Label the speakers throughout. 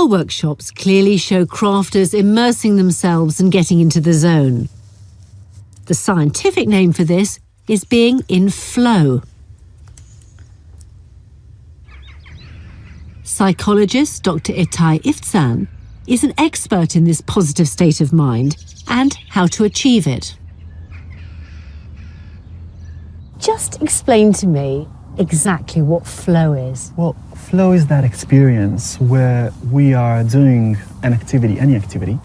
Speaker 1: Our workshops clearly show crafters immersing themselves and getting into the zone. The scientific name for this is being in flow. Psychologist Dr. ITAI IVTZAN is an expert in this positive state of mind and how to achieve it. Just explain to me exactly what flow is.
Speaker 2: Well, flow is that experience where we are doing an activity, any activity,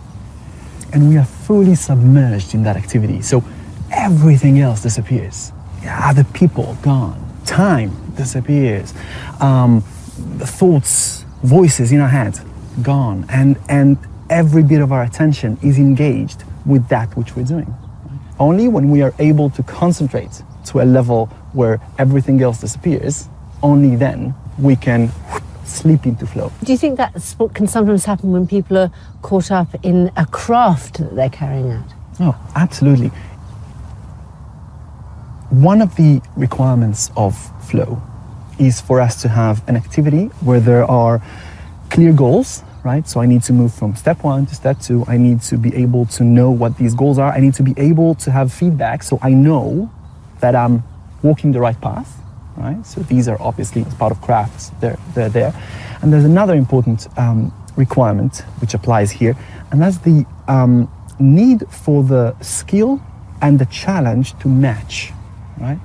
Speaker 2: and we are fully submerged in that activity. So everything else disappears. Other people gone, time disappears, the thoughts, voices in our head gone, and every bit of our attention is engaged with that which we're doing. Only when we are able to concentrate to a level where everything else disappears, only then we can slip into flow.
Speaker 1: Do you think that's what can sometimes happen when people are caught up in a craft that they're carrying out?
Speaker 2: Oh, absolutely. One of the requirements of flow is for us to have an activity where there are clear goals, right? So I need to move from step 1 to step 2. I need to be able to know what these goals are. I need to be able to have feedback so I know that I'm walking the right path, right? So these are obviously as part of crafts, they're there. And there's another important requirement which applies here, and that's the need for the skill and the challenge to match, right?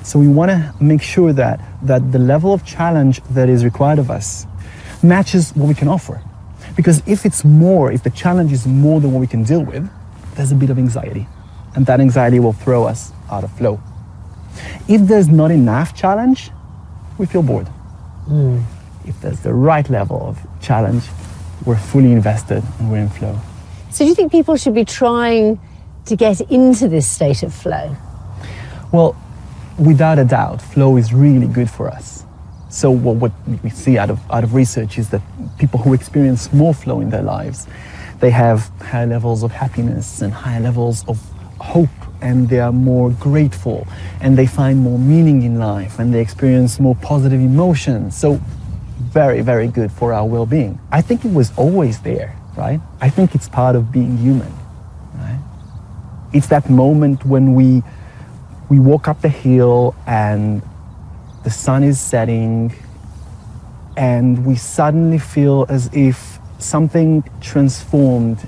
Speaker 2: So we want to make sure that the level of challenge that is required of us matches what we can offer. Because if the challenge is more than what we can deal with, there's a bit of anxiety. And that anxiety will throw us out of flow. If there's not enough challenge, we feel bored. If there's the right level of challenge, we're fully invested and we're in flow.
Speaker 1: So do you think people should be trying to get into this state of flow?
Speaker 2: Well, without a doubt, flow is really good for us. So what we see out of research is that people who experience more flow in their lives, they have higher levels of happiness and higher levels of hope, and they are more grateful, and they find more meaning in life, and they experience more positive emotions. So very, very good for our well-being. I think it was always there, right? I think it's part of being human, right? It's that moment when we walk up the hill and the sun is setting and we suddenly feel as if something transformed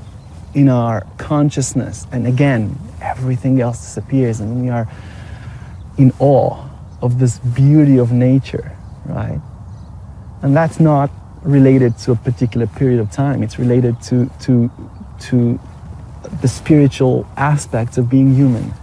Speaker 2: in our consciousness, and again, everything else disappears and we are in awe of this beauty of nature, right? And that's not related to a particular period of time. It's related to the spiritual aspects of being human.